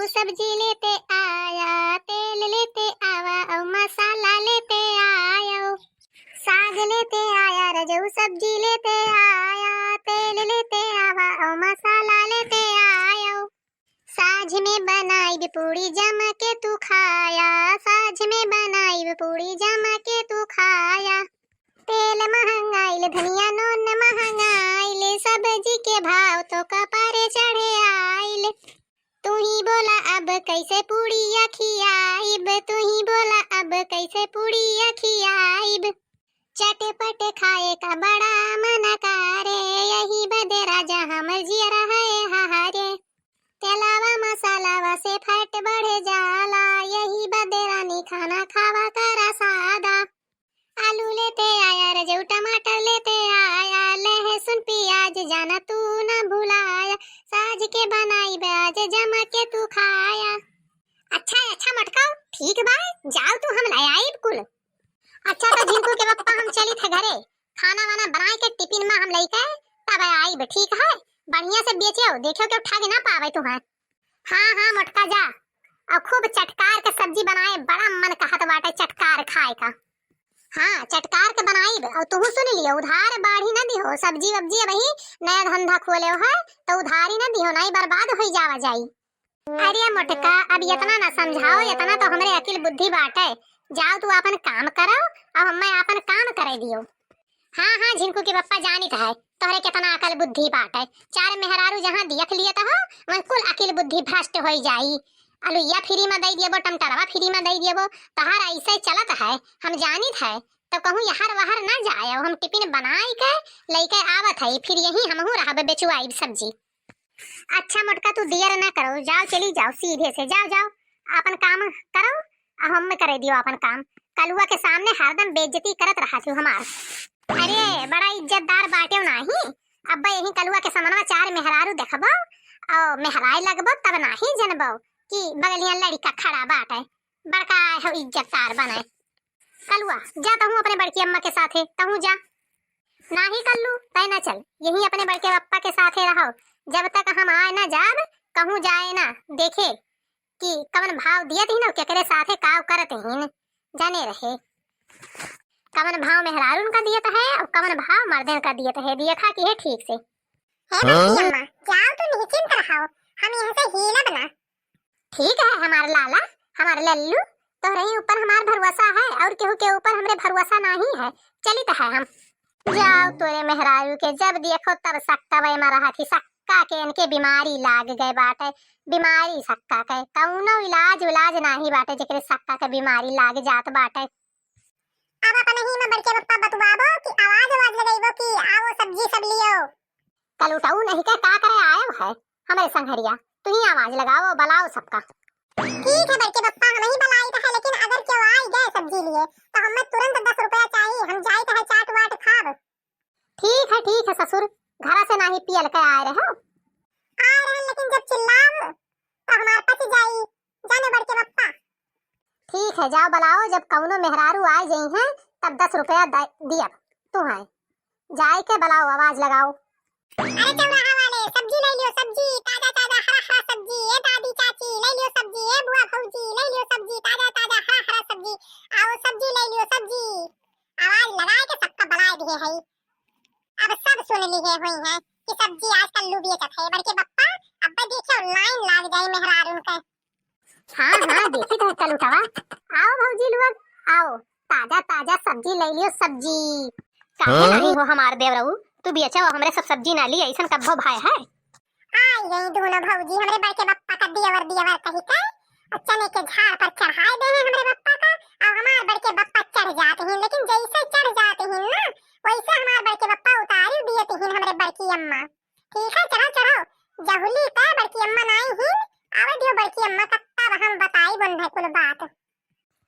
सब्जी लेते आया, तेल लेते आवा और मसाला लेते आया। साग लेते आया रजऊ, सब्जी लेते आया, तेल लेते आवा और मसाला लेते आया। साझ में बनाई पूड़ी जमा के तू खाया, साझ में बनाई पूड़ी जमा के तू खाया। तेल महंगाइल, धनिया नोन महंगाइल, सब्जी के भाव तो कपारे चढ़े आइल। तू ही बोला अब कैसे पूड़िया खियाइब, तू ही बोला अब कैसे पूड़िया खियाइब। चटपट खाए का बड़ा मन करे, यही बदे राजा हमर जियरा है हारे। तेलावा मसालावा से फट बढ़े जाला, यही बदे रानी खाना खावा करा सादा। आलू लेते आया रजऊ, टमाटर लेते आया, लहसुन प्याज जाना तू न भुलाया। साज के बनाई आज जमा के तू खाया। अच्छा मटकाओ, ठीक बा, जाओ तू हम ले आई कुल। अच्छा तो झिंकू के पप्पा हम चली थे घरे, खाना वाना बनाए के टिफिन में हम लेके तब आई। ठीक है, बढ़िया से बेचियो, देखियो के उठा के ना पावे तू है। हाँ मटका जा, और खूब चटकार के सब्जी बनाए, बड़ा मन कहत बाटे चटकार खाए का। हाँ चटकार के बनाई, और तू सुन लियो, उधार बाढ़ी न दिहो। सब्जी वब्जी अभी नया धंधा खोले है तो उधारी न दिहो, नहीं बर्बाद हो जावा जाई। अरे मोटका अब इतना न समझाओ, इतना तो हमरे अकिल बुद्धि बाटे। जाओ तू अपन काम करो और मैं अपन काम करे दियो। हाँ झिंकू के पप्पा जानित है तोहरे कितना अकल बुद्धि बाटे। चार मेहरारू जहाँ देख लिए तो वह कुल अकिल बुद्धि भ्रष्ट हो जाई। अलुइया फ्री में दे दियो, टमाटरवा फ्री में दे दियो, तहार ऐसे चलत है हम जानित है। तो कहूँ यहर वहर न जाए, हम टिफिन बनाई के लेके आवत है, फिर यही हमहू रहब बेचुआई सब्जी। अच्छा मोटका तू देर न करो, जाओ चली जाओ सीधे से, जाओ अपन काम करो और हम करे दियो अपन काम। कलुआ के सामने हरदम बेइज्जती करत रहा तू हमार। अरे बड़ा इज्जतदार बाटे नहीं, अब यही कलुआ के सामने चार मेहरारू देखबो और मेहराई लगबो तब नहीं जनबो कि बगलिया लड़का खड़ा बाटे, बड़का है इज्जतदार बने। कलुआ जाता हूँ अपने बड़की अम्मा के साथे, तहू जा। नहीं कल्लू तय न चल, यही अपने बड़के पप्पा के साथे रहो, जब तक हम आए ना जाब कहूँ जाए ना देखे कि कवन भाव दियत ही न केकरे साथे काव करत हिन, जाने रहे कवन भाव मेहरारून का दियत है और कवन भाव मर्दन का दियत है, देखा कि है ठीक से। है बड़की अम्मा जाओ तो निश्चिंत रहो, हम यहाँ से हिलब ना। ठीक है हमार लाला, हमार लल्लू, तोहरे ऊपर हमार भरोसा है और केहू के ऊपर हमरे भरोसा नहीं है। चली तो है हम। जाओ तोरे मेहरारू के जब देखो तब सक्का वे में रहा थी, सक्का के इनके बीमारी लाग गए बाटे, बीमारी सक्का के कौनो इलाज नहीं बाटे जेकरे सक्का के बीमारी लाग जात बाटे। अब अपन ही में बड़के पप्पा बतवाबो कि आवाज लगाइबो कि आओ सब्जी सब लियो। कल उठाऊ नहीं के का करे आयो है हमारे संघरिया, तू ही आवाज लगाओ बुलाओ सबका। ठीक है बड़के पप्पा हम ही बुलाई तो है, लेकिन अगर क्यों आई गए सब्जी लिए तो हमें तुरंत 10 रुपया चाहिए, हम जाए तो है चाट वाट खाब। ठीक है ससुर, घर से नहीं पियल के आए रहे लेकिन जब चिल्लाओ तो हमारे पास जाई जाने बड़के पप्पा। ठीक है जाओ बुलाओ, जब कौनो मेहरारू आ जाई हैं तब 10 रुपया दिया तू है, जाए के बुलाओ आवाज लगाओ। अरे चौराहा वाले सब्जी ले लियो, सब्जी ताजा हरा सब्जी, ए दादी चाची ले लियो सब्जी, ए बुआ भौजी ले लियो सब्जी, ताजा हरा सब्जी, आओ सब्जी ले लियो सब्जी। आवाज लगाए के सबका बुलाए दिए है। अब सब सुन लिए हुई हैं कि सब्जी आज कल्लू बेचत है बड़के पप्पा, अब देखियो लाइन लाग जाए मेहरारून के। हाँ देखी तो कल उठावा, आओ भौजी लोग आओ, ताजा सब्जी ले लियो सब्जी। काहे नहीं हो हमार देवरऊ, तू बेचो हमरे सब सब्जी ना ली, ऐसन कब्बो भाई है। आई गई दोनों भौजी हमरे बड़के पप्पा का दियवर कही के, और चने के झाड़ पर चढ़ाए दे हैं हमरे पप्पा का, और हमार बड़के पप्पा चढ़ जाते हैं, लेकिन जैसे चढ़ जाते हैं ना वैसे हमार बड़के पप्पा उतारी दिए हैं हमरे बड़की अम्मा। ठीक है चढ़ो जहुली का बड़की अम्मा नहीं ही आवे दियो बड़की अम्मा का, तब हम बताई बंधे कुल बात।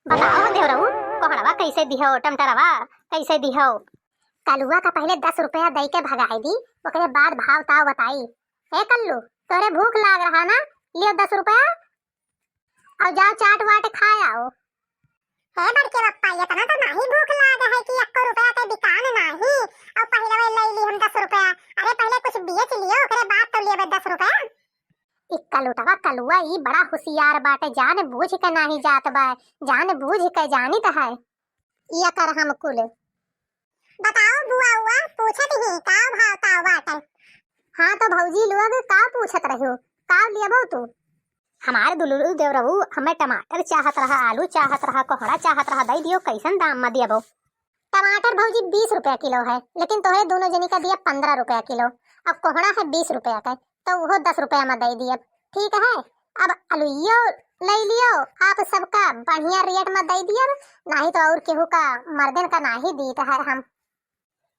बताओ देवरऊ कोहड़वा कैसे दिहो, टमटरवा कैसे दिहो। कलुआ का पहले 10 रुपया दे के भगाई दी, ओकरे बाद भाव ताव बताई। ए कल्लू तोरे भूख लाग रहा ना, लियो 10 रुपया और जाओ चाट वाट खा आओ। हे बड़के पप्पा इतना तो नहीं भूख लाग है कि 1 रुपया के दुकान नहीं, और पहले ले ली हम 10 रुपया। अरे पहले कुछ बेच लियो ओकरे बाद तो लेबे 10 रुपया। कलुटवा कलुआ ई बड़ा होशियार बाटे, जान बूझ के नाही जात बा, जान बूझ के जानित है ये कर हम कुल। बताओ बुआ हुआ पूछत ही का भाव ताव बाटे। हाँ तो भौजी लोग का पूछत रहो, का लियबो तू? हमारे दुलुलु देवरबू हमें टमाटर चाहत रहा, आलू चाहत रहा, कोहड़ा चाहत रहा, दई दियो कैसन दाम में दियबो? टमाटर भौजी 20 रुपया किलो है, लेकिन तोहरे दोनों जनी का दिया 15 रुपया किलो। अब कोहड़ा है 20 रुपया का, तो वो 10 रुपया में दे दिए, ठीक है। अब आलूयो ले लियो आप सबका बढ़िया रेट में दे दिए, नहीं तो और केहू का मर्दन का नाही दीत है हम।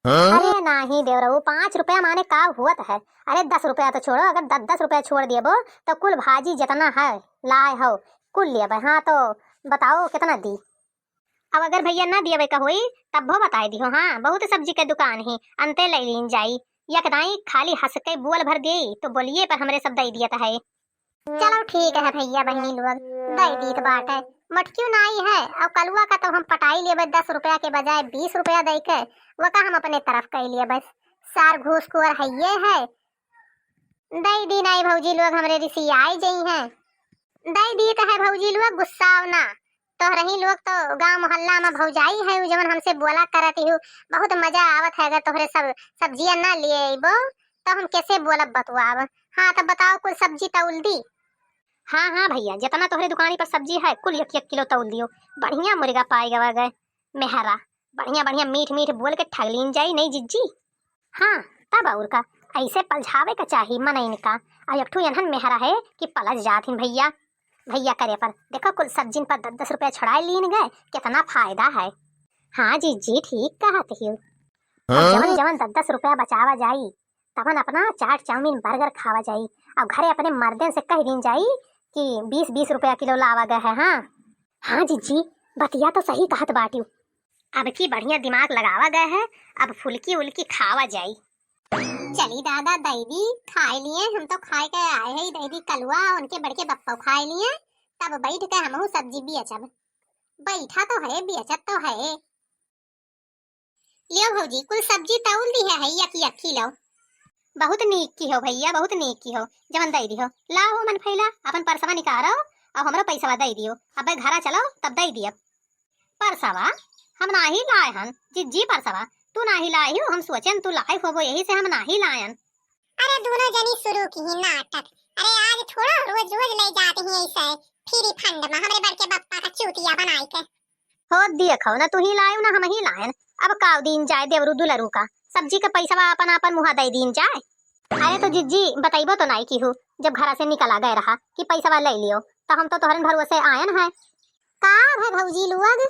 अरे नहीं देवरबू 5 रुपया माने का हुआ है? अरे 10 रुपया तो छोड़ो, अगर 10 रुपया छोड़ दिएबो तो कुल भाजी जितना है लाए हो कुल लिया। हाँ तो बताओ कितना दी? अब अगर भैया ना दिए का हुई तब वो बताई दियो। हाँ बहुत सब्जी के दुकान ही अंते ले लीन जाई, यकदाई खाली हंस के बोल भर दी तो बोलिए पर हमरे सब दे दिया है। चलो ठीक है भैया बहनी लोग दे दी तो बात है, मटक्यू नाई है। और कलुआ का तो हम पटाई लिए 10 रुपया के बजाय 20 रुपया दे के वो का हम अपने तरफ कह लिए, बस सार घूस कुर है ये है। दे दी नहीं भौजी लोग हमरे रिसी आई गई हैं, दे दी तो है भौजी लोग गुस्सा ना तो रही लोग तो गांव मोहल्ला में भौजाई है जवन हमसे बोला करती हूँ बहुत मजा आवत है। अगर तोहरे सब सब्जियां ना लिए बो तो हम कैसे बोलब बतुआब। हाँ तब बताओ कुल सब्जी तौल दी? हाँ हाँ भैया जितना तोहरे दुकानी पर सब्जी है कुल 1-1 किलो तौल दियो। बढ़िया मुर्गा पाई गवा गए मेहरा, बढ़िया बढ़िया मीठ मीठ बोल के ठगलीन जाई नहीं जिज्जी। हाँ तब और का ऐसे पलझावे का चाहिए मन इनका। और एक ठू एनहन मेहरा है कि पलझ जाथिन भैया भैया करे पर देखो कुल सब्जी पर 10-10 रुपया छुड़ाए लीन गए, कितना फायदा है। हाँ जी ठीक कहती हूँ। जवन जवन 10-10 रुपया बचावा जाई तवन अपना चाट चाउमीन बर्गर खावा जाई और घरे अपने मर्दन से कह दिन जाई कि 20-20 रुपया किलो लावा गए है। हाँ हाँ जी बतिया तो सही कहत बाटी, अब की बढ़िया दिमाग लगावा गए है, अब फुल्की उल्की खावा जाई। चली दादा दैदी खाए लिए, हम तो खाए के आए हैं दैदी कलुआ उनके बड़के बप्पा खाए लिए, तब बैठ के हम सब्जी बेचब। बैठा तो है बेचत तो है। लियो भौजी कुल सब्जी तौल दी है यक किलो। बहुत नीक की हो भैया बहुत नीक की हो, जवन दे दियो लाओ मन फैला अपन परसवा निकालो और हमरा पैसा दे दियो। अब घरा चलो तब दे दियो परसवा। हम नाही लाए हन जी परसवा, तू नाही लाई हो, हम सोचन तू लाई होबो यही से हम नाही लायन। अरे दोनों जनी शुरू की ही नाटक, अरे आज थोड़ा रोज रोज ले जाते हैं ऐसे फ्री फंड में हमरे बड़के बप्पा का चूतिया बनाई के। हो देखो ना तू ही लायो ना हम ही लायन, अब काव दिन जाए देवरू दुलरू का सब्जी का पैसा अपन अपन मुहा दे दिन जाए। अरे तो जिज्जी बताइबो तो नहीं की हूँ, जब घर से निकला गए रहा कि पैसा ले लियो तो हम तो तोहरन भरोसे आयन है। का है भौजी लोग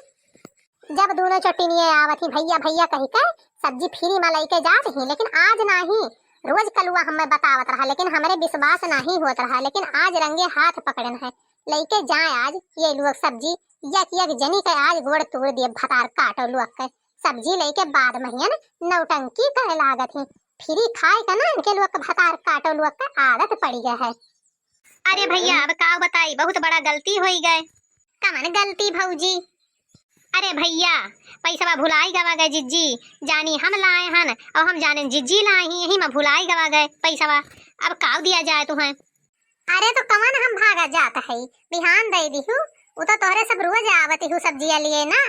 जब दोनों चट्टिनिये आवत ही भैया भैया कही के सब्जी फ्री में लेके जात ही, लेकिन आज नहीं रोज कलुआ हमें बतावत रहा लेकिन हमारे विश्वास नहीं होत रहा, लेकिन आज रंगे हाथ पकड़न है लेके जाए आज ये लोग सब्जी यक जनी के आज गोड़ तोड़ दिए भतार काटो लोग के सब्जी लेके बाद महियन नौटंकी करे लागत ही, फ्री खाए का ना इनके लोग भतार काटो लोग के आदत पड़ी गए है। अरे भैया अब का बताई बहुत बड़ा गलती हो गए। कमन गलती भौजी? अरे भैया पैसा भुलाई गवा गए जिज्जी, जानी हम लाए हन और हम जाने जिज्जी लाए ही यही में भुलाई गवा गए पैसा, अब काव दिया जाए तुम्हें? अरे तो कमन हम भागा जाता है बिहान दे दी हूँ, वो तो तोहरे सब रोज आवती हूँ सब्जियां लिए ना।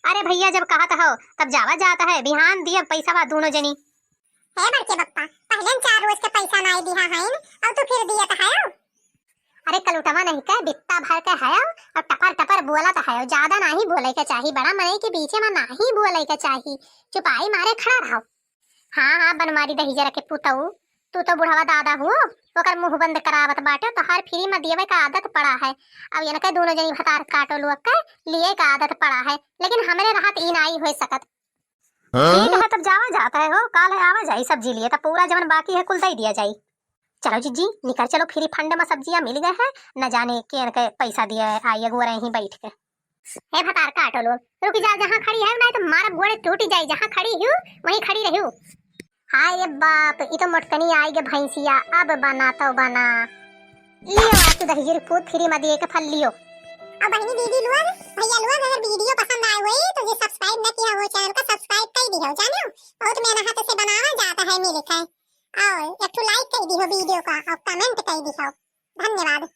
अरे भैया जब कहता हो तब जावा जाता है, बिहान दिया पैसा दोनों जनी। है बड़के बप्पा पहले 4 रोज के पैसा नहीं दिया है और तो फिर दिया तो है। अरे कलुटवा नहीं का बित्ता भर के है और टपर टपर बोला तो है, ज्यादा नहीं बोले के चाहिए, बड़ा मने के बीच में नहीं बोले के चाहिए, चुपाई मारे खड़ा रहो। हाँ बनमारी दही जरा के पुतऊ तू तो बुढ़ावा दादा हुओ ओकर मुंह बंद करावत बाटे, तो हर फ्री में देवे का आदत पड़ा है। अब इनके दोनों जनी भतार काटो लोग के लिए का आदत पड़ा है, लेकिन हमरे राहत ई नहीं हो सकत। ठीक है तब जावा जाता है हो, काल है आवा जाई सब्जी लिए, तब पूरा जवन बाकी है कुल दे दिया जाई। चलो जीजी निकल चलो, फ्री फंड में सब्जियां मिल गए हैं, न जाने के पैसा दिया आइए गोरे ही बैठ के। हे भतार काटो लोग रुक जा, जहाँ खड़ी है नहीं तो मारा गोड़े टूट जाए, जहाँ खड़ी हूँ वहीं खड़ी रहूँ। हाय बाप ये तो मोटकनी आई गे भैंसिया, अब बना तो बना लियो आज तो दही पूत फ्री में दिए के फल लियो। अब बहनी दीदी लोग भैया लोग अगर वीडियो पसंद आए हुई तो जो सब्सक्राइब न किया वो चैनल को सब्सक्राइब कर दियो, जानो बहुत मेहनत से बनावा जाता है मेरे का, और एक लाइक कर दियो वीडियो का और कमेंट कर दियो। धन्यवाद।